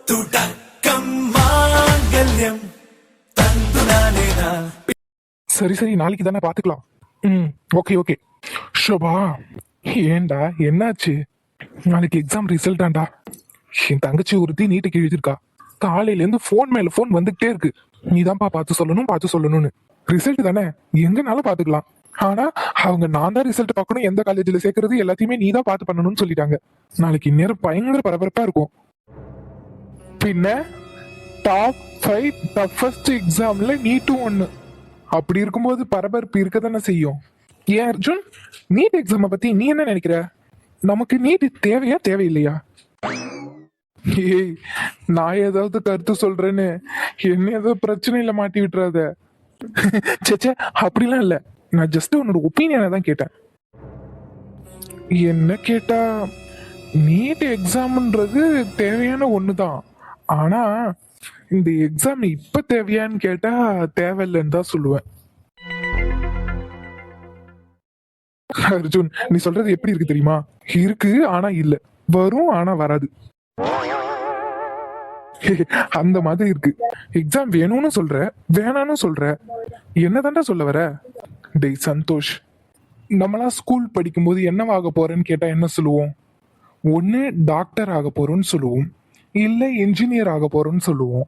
തുടക്കം മാംഗല്യം തന്തുനാനേനാ. சரி சரி, நாளைக்கு தானே பாத்துக்கலாம். Okay okay. ஷோபா, ஏன்டா என்னாச்சு? நாளைக்கு எக்ஸாம் ரிசல்ட் ஆண்டா. என் தங்கச்சி ஒருத்தி நீட்டுக்கு எழுதிருக்கா. காலையில இருந்து போன் மேல போன் வந்துகிட்டே இருக்கு. நீதான்ப்பா பார்த்து சொல்லணும்னு. ரிசல்ட் தானே, எங்கனாலும் பாத்துக்கலாம். ஆனா அவங்க நான் தான் ரிசல்ட் பார்க்கணும், எந்த காலேஜ்ல சேர்க்கறது எல்லாத்தையுமே நீ தான் பார்த்து பண்ணணும்னு சொல்லிட்டாங்க. நாளைக்கு இந்நேரம் பயங்கர பரபரப்பா இருக்கும். பின்ன டாப் 5 டஃபஸ்ட் எக்ஸாம்ல நீட்டும் ஒண்ணு. அப்படி இருக்கும்போது பரபரப்பு இருக்க தானே செய்யும். ஏன் அர்ஜுன், நீட் எக்ஸாமை பத்தி நீ என்ன நினைக்கிற? நமக்கு நீட் தேவையா தேவையில்லையா? ஏய், நான் ஏதாவது கருத்து சொல்றேன்னு என்ன ஏதோ பிரச்சனையில மாட்டி விட்டுறாத. சேச்சே, அப்படிலாம் இல்ல. நான் ஜஸ்ட் உன்னோட ஒப்பீனியனை தான் கேட்டேன். என்ன கேட்டா, நீட் எக்ஸாம்ன்றது தேவையான ஒண்ணுதான். ஆனா இந்த எக்ஸாம் இப்ப தேவையான்னு கேட்டா தேவையில்லைன்னு தான் சொல்லுவேன். அர்ஜுன், நீ சொல்றது எப்படி இருக்கு தெரியுமா? இருக்கு ஆனா இல்ல, வரும் ஆனா வராது, அந்த மாதிரி இருக்கு. எக்ஸாம் வேணும்னு சொல்ற, வேணான்னு சொல்ற, என்னதான்டா சொல்ல வர? டேய் சந்தோஷ், நம்மளா ஸ்கூல் படிக்கும்போது என்னவாக போறேன்னு கேட்டா என்ன சொல்லுவோம்? ஒன்னு டாக்டர் ஆக போறோம்னு சொல்லுவோம், இல்ல என்ஜினியர் ஆக போறோம்னு சொல்லுவோம்.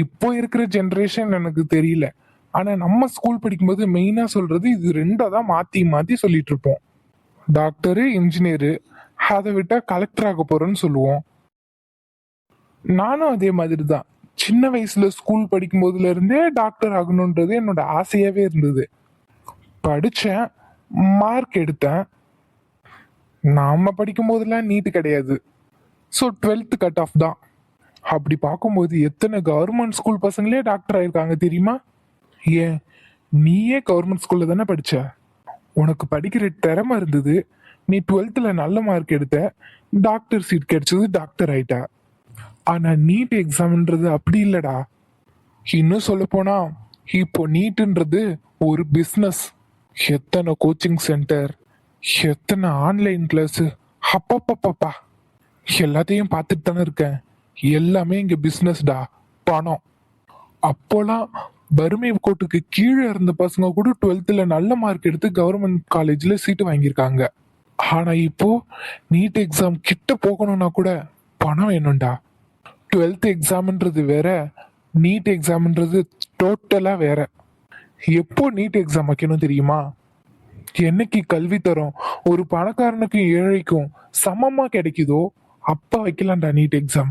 இப்போ இருக்கிற ஜெனரேஷன் எனக்கு தெரியல, ஆனா நம்ம ஸ்கூல் படிக்கும்போது மெயினா சொல்றது இது ரெண்டா தான் மாத்தி மாத்தி சொல்லிட்டு இருப்போம். டாக்டரு, இன்ஜினியரு, அதை விட்டா கலெக்டர் ஆக போறோம்னு சொல்லுவோம். நானும் அதே மாதிரி தான். சின்ன வயசுல ஸ்கூல் படிக்கும் போதுல இருந்தே டாக்டர் ஆகணும்ன்றது என்னோட ஆசையாவே இருந்தது. படிச்சேன், மார்க் எடுத்தேன். நாம படிக்கும் போதெல்லாம் நீட்டு கிடையாது. ஸோ 12th கட் ஆஃப் தான். அப்படி பார்க்கும்போது எத்தனை கவர்மெண்ட் ஸ்கூல் பசங்களே டாக்டர் ஆயிருக்காங்க தெரியுமா? ஏன், நீயே கவர்மெண்ட் ஸ்கூல்ல தானே படிச்ச? உனக்கு படிக்கிற திறமை இருந்தது, நீ 12th நல்ல மார்க் எடுத்த, டாக்டர் சீட் கிடைச்சது, டாக்டர் ஆயிட்ட. ஆனா நீட் எக்ஸாம்ன்றது அப்படி இல்லடா. இன்னும் சொல்ல போனா இப்போ நீட்ன்றது ஒரு பிஸ்னஸ். எத்தனை கோச்சிங் சென்டர், எத்தனை ஆன்லைன் கிளாஸ், அப்பப்பப்பா எல்லாத்தையும் பார்த்துட்டு தானே இருக்கேன். எல்லாமே இங்க பிஸ்னஸ்டா, பணம். அப்போலாம் வறுமை கோட்டுக்கு கீழே இருந்த பசங்க கூட 12th நல்ல மார்க் எடுத்து கவர்மெண்ட் காலேஜ்ல சீட்டு வாங்கியிருக்காங்க. ஆனா இப்போ நீட் எக்ஸாம் கிட்ட போகணும்னா கூட பணம் வேணும்டா. 12th எக்ஸாம்ன்றது வேற, நீட் எக்ஸாம்ன்றது டோட்டலா வேற. எப்போ நீட் எக்ஸாம் வைக்கணும் தெரியுமா? என்னைக்கு கல்வி தரம் ஒரு பணக்காரனுக்கும் ஏழைக்கும் சமமா கிடைக்குதோ அப்ப வைக்கலாம்டா நீட் எக்ஸாம்.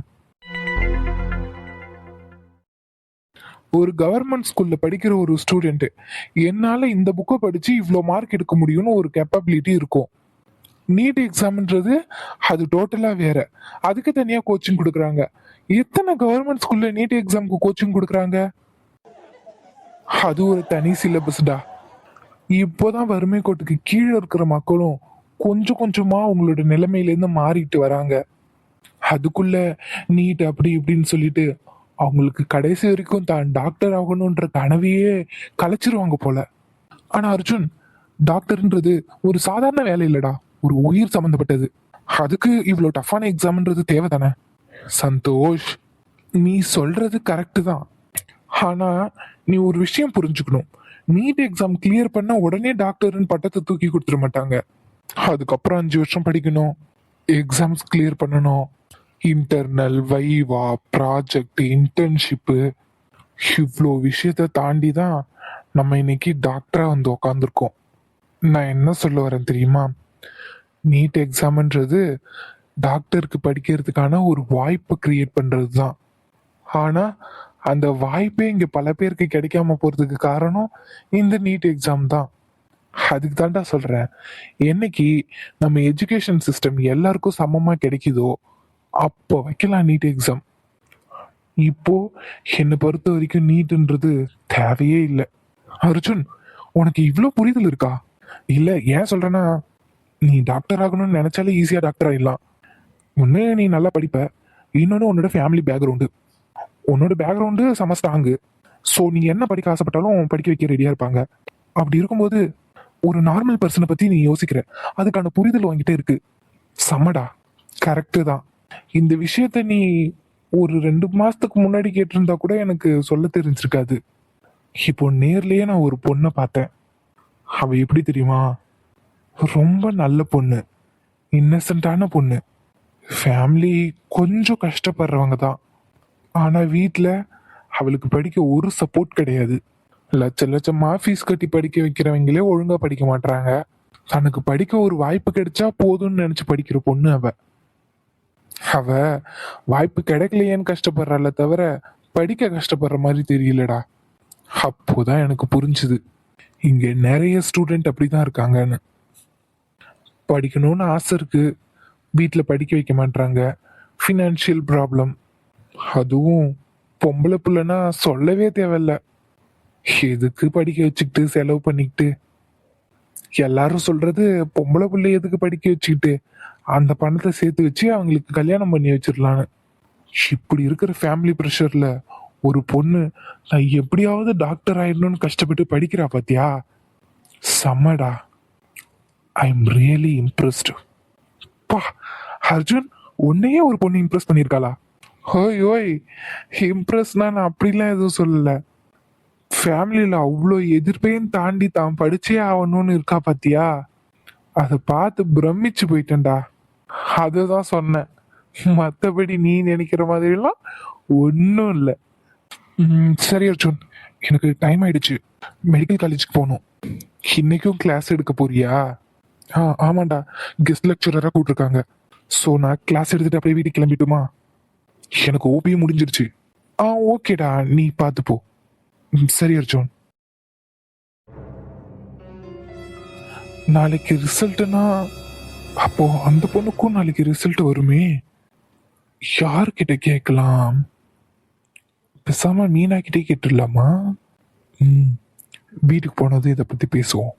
ஒரு கவர்மெண்ட் ஸ்கூல்ல படிக்கிற ஒரு ஸ்டூடெண்ட் என்னால இந்த புக்கை படிச்சு இவ்வளோ மார்க் எடுக்க முடியும்னு ஒரு கேப்பபிலிட்டி இருக்கும். நீட் எக்ஸாம்ன்றது அது டோட்டலா வேற. அதுக்கு தனியா கோச்சிங் கொடுக்குறாங்க. எத்தனை கவர்மெண்ட் ஸ்கூல்ல நீட் எக்ஸாம்க்கு கோச்சிங் கொடுக்குறாங்க? அது ஒரு தனி சிலபஸ்டா. இப்போதான் வறுமை கோட்டுக்கு கீழே இருக்கிற மக்களும் கொஞ்சம் கொஞ்சமா அவங்களோட நிலைமையிலேருந்து மாறிட்டு வராங்க. அதுக்குள்ள நீட் அப்படி இப்படின்னு சொல்லிட்டு அவங்களுக்கு கடைசி வரைக்கும் தான் டாக்டர் ஆகணும்ன்ற கனவையே கலைச்சிருவாங்க போல. ஆனா அர்ஜுன், டாக்டர்ன்றது ஒரு சாதாரண வேலை இல்லடா, ஒரு உயிர் சம்பந்தப்பட்டது. அதுக்கு இவ்வளோ டஃப்பான எக்ஸாம்ன்றது தேவை தானே? சந்தோஷ், நீ சொல்றது கரெக்டு தான். ஆனா நீ ஒரு விஷயம் புரிஞ்சுக்கணும். நீட் எக்ஸாம் கிளியர் பண்ண உடனே டாக்டர்னு பட்டத்தை தூக்கி கொடுத்துட மாட்டாங்க. அதுக்கப்புறம் 5 வருஷம் படிக்கணும், எக்ஸாம்ஸ் கிளியர் பண்ணணும், இன்டர்னல், வைவா, ப்ராஜெக்ட், இன்டர்ன்ஷிப்பு, இவ்வளோ விஷயத்த தாண்டி தான் நம்ம இன்னைக்கு டாக்டரா வந்து உக்காந்துருக்கோம். நான் என்ன சொல்ல வரேன் தெரியுமா? நீட் எக்ஸாம்ன்றது டாக்டருக்கு படிக்கிறதுக்கான ஒரு வாய்ப்பை கிரியேட் பண்றது தான். ஆனா அந்த வாய்ப்பே இங்க பல பேருக்கு கிடைக்காம போறதுக்கு காரணம் இந்த நீட் எக்ஸாம் தான். அதுக்கு தான்டா சொல்றேன், என்னைக்கு நம்ம எஜுகேஷன் சிஸ்டம் எல்லாருக்கும் சமமா கிடைக்குதோ அப்போ வைக்கலாம் நீட் எக்ஸாம். இப்போ என்னை பொறுத்த வரைக்கும் நீட்ன்றது தேவையே இல்லை. அர்ஜுன், உனக்கு இவ்வளோ புரிதல் இருக்கா? இல்ல, ஏன் சொல்றேன்னா, நீ டாக்டர் ஆகணும்னு நினைச்சாலே ஈஸியா டாக்டர் ஆயிடலாம். ஒண்ணு நீ நல்லா படிப்ப, இன்னொன்னு உன்னோட ஃபேமிலி பேக்ரவுண்டு. உன்னோட பேக்ரவுண்டு செம ஸ்ட்ராங்கு. ஸோ நீ என்ன படிக்க ஆசைப்பட்டாலும் படிக்க வைக்க ரெடியா இருப்பாங்க. அப்படி இருக்கும்போது ஒரு நார்மல் பர்சனை பத்தி நீ யோசிக்கிற, அதுக்கான புரிதல் வாங்கிட்டே இருக்கு. செம்மடா, கரெக்டு தான். இந்த விஷயத்த நீ ஒரு 2 மாசத்துக்கு முன்னாடி கேட்டிருந்தா கூட எனக்கு சொல்ல தெரிஞ்சிருக்காது. இப்போ நேர்லயே நான் ஒரு பொண்ணை பார்த்தேன். அவ எப்படி தெரியுமா? ரொம்ப நல்ல பொண்ணு, இன்னசென்ட்டான பொண்ணு. ஃபேமிலி கொஞ்சம் கஷ்டப்படுறவங்க தான். ஆனா வீட்டில் அவளுக்கு படிக்க ஒரு சப்போர்ட் கிடையாது. லட்ச லட்சமா ஃபீஸ் கட்டி படிக்க வைக்கிறவங்களே ஒழுங்கா படிக்க மாட்டாங்க. தனக்கு படிக்க ஒரு வாய்ப்பு கிடைச்சா போதும்னு நினைச்சு படிக்கிற பொண்ணு அவ. அவ வாய்ப்பு கிடைக்கலையேன்னு கஷ்டப்படுறாள தவிர படிக்க கஷ்டப்படுற மாதிரி தெரியலடா. அப்போதான் எனக்கு புரிஞ்சுது, இங்க நிறைய ஸ்டூடெண்ட் அப்படிதான் இருக்காங்கன்னு. படிக்கணும்னு ஆசை இருக்கு, வீட்டுல படிக்க வைக்க மாட்டாங்க. Financial problem. அதுவும் பொம்பளை பிள்ளைன்னா சொல்லவே தேவையில்ல. எதுக்கு படிக்க வச்சுக்கிட்டு செலவு பண்ணிக்கிட்டு. எல்லாரும் சொல்றது பொம்பளை பிள்ளை எதுக்கு படிக்க வச்சுக்கிட்டு, அந்த பணத்தை சேர்த்து வச்சு அவங்களுக்கு கல்யாணம் பண்ணி வச்சிடலான்னு. இப்படி இருக்கிற ஃபேமிலி ப்ரெஷர்ல ஒரு பொண்ணு நான் எப்படியாவது டாக்டர் ஆயிடணும்னு கஷ்டப்பட்டு படிக்கிறா பாத்தியா. செம்மடா. I am really impressed. பா, அர்ஜுன், உன்னையே ஒரு பொண்ணு இம்ப்ரெஸ் பண்ணியிருக்காளா? ஓய் ஓய், இம்ப்ரெஸ்னா நான் அப்படிலாம் எதுவும் சொல்லல. ஃபேமிலியில அவ்வளோ எதிர்ப்பையும் தாண்டி தான் படிச்சே ஆகணும்னு இருக்கா பாத்தியா. அதை பார்த்து பிரமிச்சு போயிட்டேன்டா. அதுதான் சொன்னேன். மற்றபடி நீ நினைக்கிற மாதிரிலாம் ஒன்றும் இல்லை. சரி அர்ஜுன், எனக்கு டைம் ஆயிடுச்சு, மெடிக்கல் காலேஜுக்கு போகணும். இன்னைக்கும் கிளாஸ் எடுக்க போறியா? ஆமாண்டா, கெஸ்ட் லெக்சரராக கூப்பிட்டுருக்காங்க. ஸோ நான் கிளாஸ் எடுத்துட்டு அப்படியே வீட்டுக்கு கிளம்பிட்டுமா? எனக்கு ஓபியும் முடிஞ்சிருச்சு. ஓகேடா, நீ பார்த்து போ. சரி அர்ஜுன். நாளைக்கு ரிசல்ட்னா அப்போ அந்த பொண்ணுக்கும் நாளைக்கு ரிசல்ட் வருமே. யார்கிட்ட கேட்கலாம்? பேசாம மீனா கிட்டே கேட்டுடலாமா? வீட்டுக்கு போனது இதை பத்தி பேசுவோம்.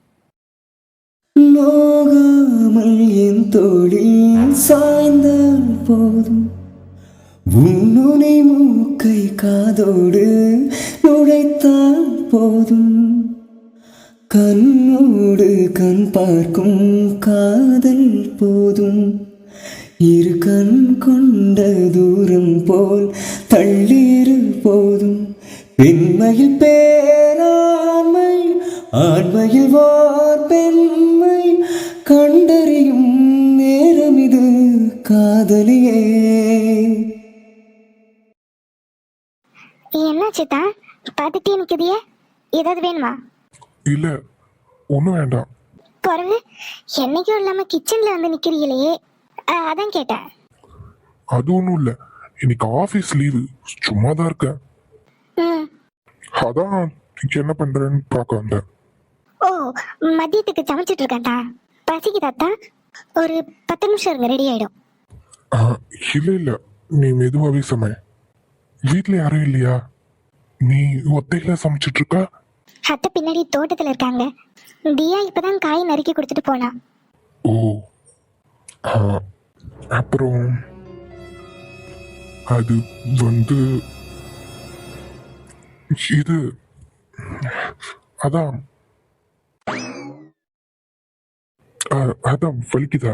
நோகாமல் என் தோளில் சாய்ந்தால் போதும், உன்னுனை மூக்கை காதோடு நுழைத்தால் போதும், கண்ணோடு கண் பார்க்கும் காதல் போதும், இரு கண் கொண்ட தூரம் போல் தள்ளீரு போதும், பெண்மையில் பேராண்மை ஆண்மையில் வார் பெண்மை கண்டறியும் நேரம் இது காதலியே. என்ன சித்தா பார்த்துட்டே நிற்குதியே, ஏதாவது வேணுமா? இல்ல, ஒன்றும் வேண்டாம். குறவு என்னைக்கும் இல்லாம கிச்சன்ல வந்து நிக்கிறீங்களே, அதான் கேட்டேன். அது ஒன்றும் இல்லை, இன்னைக்கு ஆஃபீஸ் லீவு, சும்மா தான் இருக்கேன். அதான் என்ன பண்றேன்னு பார்க்க வந்தேன். ஓ, மதியத்துக்கு சமைச்சிட்டு இருக்கேன்டா. பசிக்குதாத்தா? ஒரு 10 நிமிஷம் இருங்க, ரெடி ஆயிடும். இல்ல இல்ல, நீ மெதுவாவே சமை. வீட்டுல யாரும் இல்லையா? நீ ஒத்தையில சமைச்சிட்டு இருக்க? அத்தை பின்னாடி தோட்டத்துல இருக்காங்க. தியா இப்பதான் காய் நறுக்கி கொடுத்துட்டு போனா. ஓ, அப்புறம் அது வந்து இது அதான் அதான் வலிக்குதா?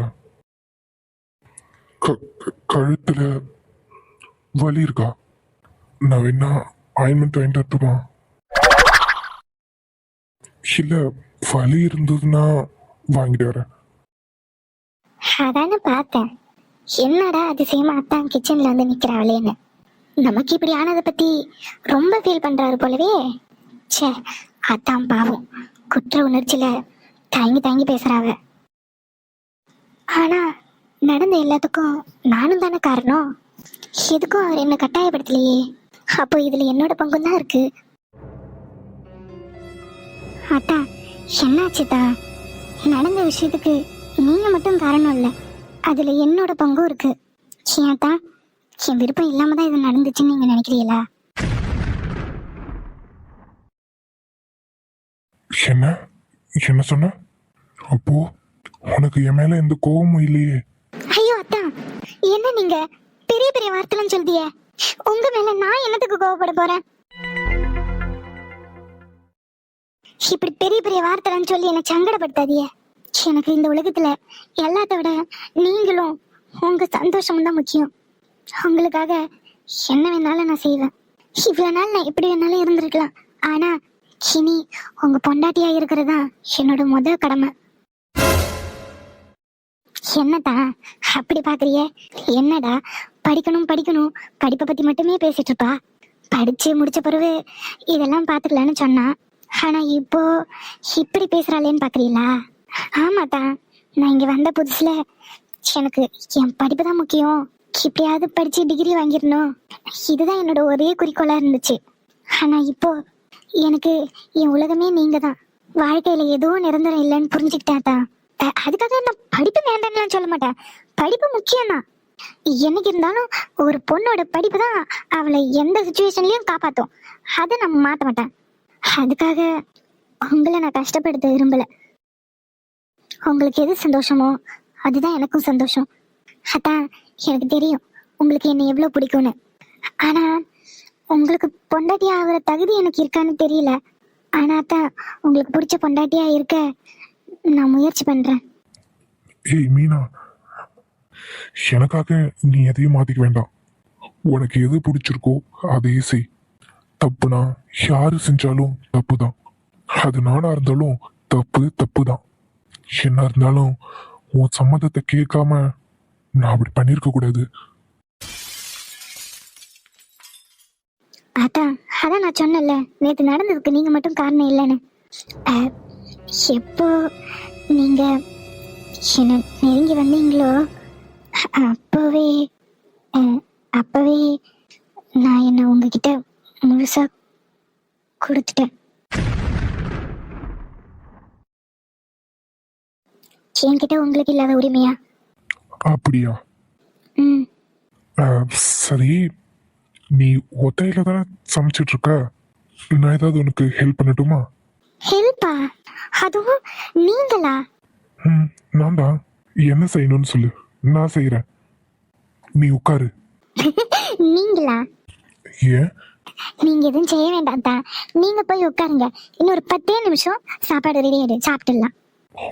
கழுத்துல வலி இருக்கா? நான் வேணா ஆயின்மெண்ட் வாங்கிட்டு வரட்டுமா? இல்ல, வலி இருந்ததுன்னா வாங்கிட்டு வரேன். அதானே பார்த்தேன், என்னடா அதிசயமா அத்தான் கிச்சன்ல வந்து நிக்கிறாளேன்னு. நமக்கு இப்படி ஆனதை பத்தி ரொம்ப ஃபீல் பண்றாரு போலவே. ச்சே, அத்தான் பாவம் குற்ற உணர்ச்சியில தயங்கி தயங்கி பேசுறாவ. ஆனா நடந்த எல்லாத்துக்கும் நானும் தானே காரணம். எதுக்கும் அவர் என்ன கட்டாயப்படுத்தலையே, அப்போ இதுல என்னோட பங்கும் தான் இருக்கு. அத்தா, என்னாச்சுதா? நடந்த விஷயத்துக்கு நீங்க மட்டும் காரணம் இல்லை, அதுல என்னோட பங்கும் இருக்கு. ஏன்டா, என் விருப்பம் இல்லாம தான் இது நடந்துச்சுன்னு நீங்க நினைக்கிறீங்களா? என்ன என்ன சொன்ன? அப்போ உனக்கு என் மேல எந்த கோபமும் இல்லையே? ஐயோ அத்தா, என்ன நீங்க பெரிய பெரிய வார்த்தைலாம் சொல்றியே. உங்க மேல நான் என்னத்துக்கு கோவப்பட போறேன்? இப்படி பெரிய பெரிய வார்த்தைலாம் சொல்லி என்னை சங்கடப்படுத்தாதியே. எனக்கு இந்த உலகத்துல எல்லாத்த விட நீங்களும் உங்க சந்தோஷமும் தான் முக்கியம். உங்களுக்காக என்ன வேணாலும் நான் செய்வேன். இவ்வளவு நாள் நான் எப்படி வேணாலும் இருந்திருக்கலாம். ஆனா இனி உங்க பொண்டாட்டியா இருக்கிறதா என்னோட முதல் கடமை. என்னடா அப்படி பாக்குறிய? என்னடா படிக்கணும் படிக்கணும் படிப்பை பத்தி மட்டுமே பேசிட்டு இருப்பா. படிச்சு முடிச்ச பிறகு இதெல்லாம் பாத்துக்கலான்னு சொன்னா, ஆனா இப்போ இப்படி பேசுறாளேன்னு பாக்குறீங்களா? ஆமாட்டா, நான் இங்க வந்த புதுசுல எனக்கு என் படிப்பு தான் முக்கியம், இப்படியாவது படிச்சு டிகிரி வாங்கிடணும், இதுதான் என்னோட ஒரே குறிக்கோளா இருந்துச்சு. ஆனா இப்போ எனக்கு என் உலகமே நீங்க தான், வாழ்க்கையில எதுவும் நிரந்தரம் இல்லைன்னு புரிஞ்சுக்கிட்டாதான். அதுக்காக நான் படிப்பு வேண்டாம்னு சொல்ல மாட்டேன், படிப்பு முக்கியம்தான். என்னைக்கு இருந்தாலும் ஒரு பொண்ணோட படிப்பு தான் அவளை எந்த சுச்சுவேஷன்லயும் காப்பாத்தும். அதை நம்ம மாத்த மாட்டேன். அதுக்காக உங்களை நான் கஷ்டப்படுத்த விரும்பல. உங்களுக்கு எது சந்தோஷமோ அதுதான் எனக்கும் சந்தோஷம். அதான் எனக்கு தெரியும் உங்களுக்கு என்ன எவ்வளவு பிடிக்கும்னு. ஆனா உங்களுக்கு பொண்டாட்டியா ஆகிற தகுதி எனக்கு இருக்கான்னு தெரியல. ஆனா தான் உங்களுக்கு பிடிச்ச பொண்டாட்டியா இருக்க நான் முயற்சி பண்றேன். ஏய் மீனா, எனக்காக நீ எதையும் மாத்திக்க வேண்டாம். உனக்கு எது பிடிச்சிருக்கோ அதையே செய். தப்புனா யாரு செஞ்சாலும் தப்பு தான். அது நானா இருந்தாலும் தப்பு தான். என்ன இருந்தாலும் உன் சம்மதத்தை கேட்காம நான் அப்படி பண்ணிருக்க கூடாது. அதான் நான் சொன்னல, நேற்று நடந்ததுக்கு நீங்க மட்டும் காரணம் இல்லைன்னு. எப்போ நீங்க என்ன நெருங்கி வந்தீங்களோ அப்பவே நான் என்ன உங்ககிட்ட முழுசா கொடுத்துட்டேன். என்கிட்ட உங்களுக்கு இல்லாத உரிமையா? அப்படியா? சரி, நீ ஒத்தையில தானே சமைச்சிட்டு இருக்க, நான் ஏதாவது உனக்கு ஹெல்ப் பண்ணட்டுமா? ஹெல்ப்பா? அதுவும் நீங்களா? நான் தான். என்ன செய்யணும்னு சொல்லு, நான் செய்யறேன். நீ உட்காரு. நீங்களா? ஏன்? நீங்க எதுவும் செய்ய வேண்டாம் தான், நீங்க போய் உட்காருங்க. இன்னொரு 10 நிமிஷம் சாப்பாடு ரெடி ஆயிடு, சாப்பிட்டுடலாம்.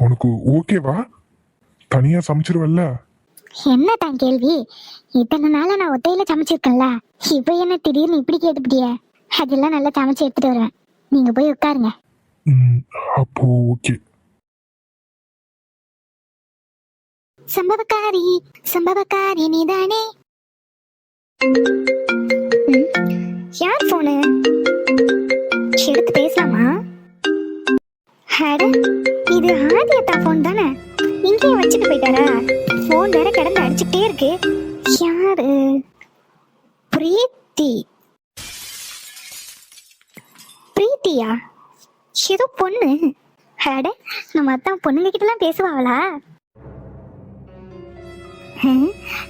உனக்கு ஓகேவா? தனியா சமைச்சிருவல்ல? என்ன தான் கேள்வி? இத்தனை நாளா நான் ஒத்தையில சமைச்சிருக்கேன்ல, இப்ப என்ன திடீர்னு இப்படி கேட்டுப்பிட்டிய? அதெல்லாம் நல்லா சமைச்சு எடுத்துட்டு வருவேன், நீங்க போய் உட்காருங்க. அப்போ ஓகே. சம்பவக்காரி நீதானே? யார் போனு? எடுத்து பேசலாமா? இது ஆதியத்தா போன் தானே, இங்கேயே வச்சுட்டு போயிட்டாரா? போன் வேற கிடந்து அடிச்சுட்டே இருக்கு. யாரு? பிரீத்தியா? ஏதோ பொண்ணு. நம்ம அத்தான் பொண்ணுங்க கிட்டலாம் பேசுவாங்களா?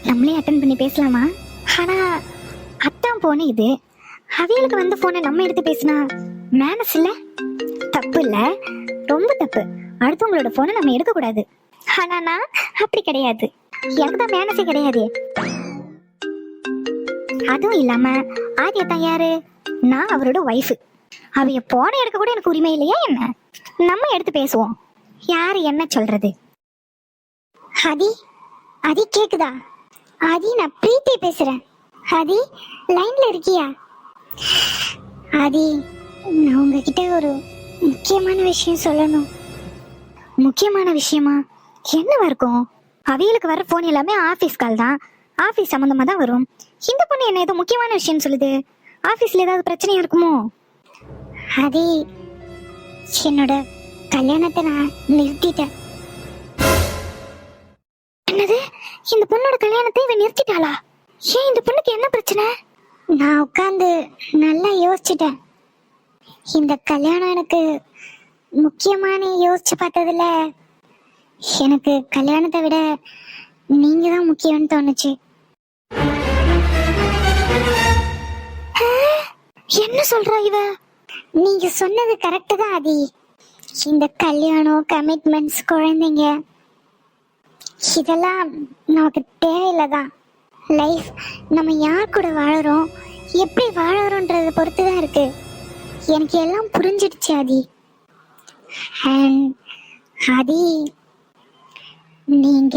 நம்மளே அட்டன் பண்ணி பேசலாமா? ஆனா அத்தான் போன இது, அவியலுக்கு வந்து போனை நம்ம எடுத்து பேசினா மேனஸ் இல்ல? தப்பு இல்ல, ரொம்ப தப்பு. அடுத்தவங்களோட போனை நம்ம எடுக்க கூடாது. ஆனா நான் அப்படி கிடையாது, எனக்கு தான் மேனஸே கிடையாது. அதுவும் இல்லாம ஆதியத்தான் யாரு? நான் அவரோட ஒய்ஃபு. அவைய போனை எடுக்க கூட எனக்கு உரிமை இல்லையா என்ன? நம்ம எடுத்து பேசுவோம், யாரு என்ன சொல்றது? அதி கேக்குதா? நான் பிரீத்தி பேசுறேன். லைன்ல இருக்கியா? நான் உங்ககிட்ட ஒரு முக்கியமான விஷயம் சொல்லணும். முக்கியமான விஷயமா? என்னவா இருக்கும்? அவியலுக்கு வர போன் எல்லாமே ஆபீஸ் கால் தான், ஆபீஸ் சம்பந்தமா தான் வரும். இந்த பொண்ணு என்ன ஏதோ முக்கியமான விஷயம் சொல்லுது, ஆபீஸ்ல ஏதாவது பிரச்சனையா இருக்குமோ? என்னோட கல்யாணத்தை நான் நிறுத்திட்டேன். என்னது? இந்த பொண்ணோட கல்யாணத்தை இவன் நிறுத்திட்டாளா? ஏன், இந்த பொண்ணுக்கு என்ன பிரச்சனை? நான் உட்கார்ந்து நல்லா யோசிச்சுட்டேன். இந்த கல்யாணம் எனக்கு முக்கியமான யோசிச்சு பார்த்ததுல எனக்கு கல்யாணத்தை விட நீங்க தான் முக்கியம்னு தோணுச்சு. என்ன சொல்றா இவ? நீங்க சொன்னது கரெக்ட் தான் ஆதி. இந்த கல்யாணம், கமிட்மெண்ட்ஸ், குழந்தைங்க இதெல்லாம் நமக்கு தேவையில்லதான். லைஃப் நம்ம யார் கூட வாழறோம், எப்படி வாழறோன்றத பொறுத்து தான் இருக்கு. எனக்கு எல்லாம் புரிஞ்சிடுச்சு ஆதி. அண்ட் ஆதி, நீங்க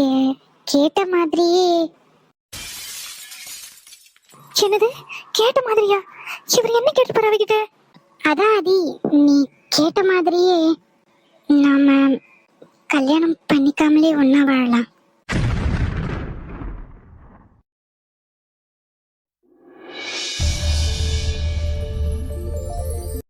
கேட்ட மாதிரியே என்னது கேட்ட மாதிரியா? இவர் என்ன கேட்டு போற அவகிட்ட? அதான் ஆதி, நீ கேட்ட மாதிரியே நாம கல்யாணம் பண்ணிக்காமலே ஒன்னா வாழலாம்.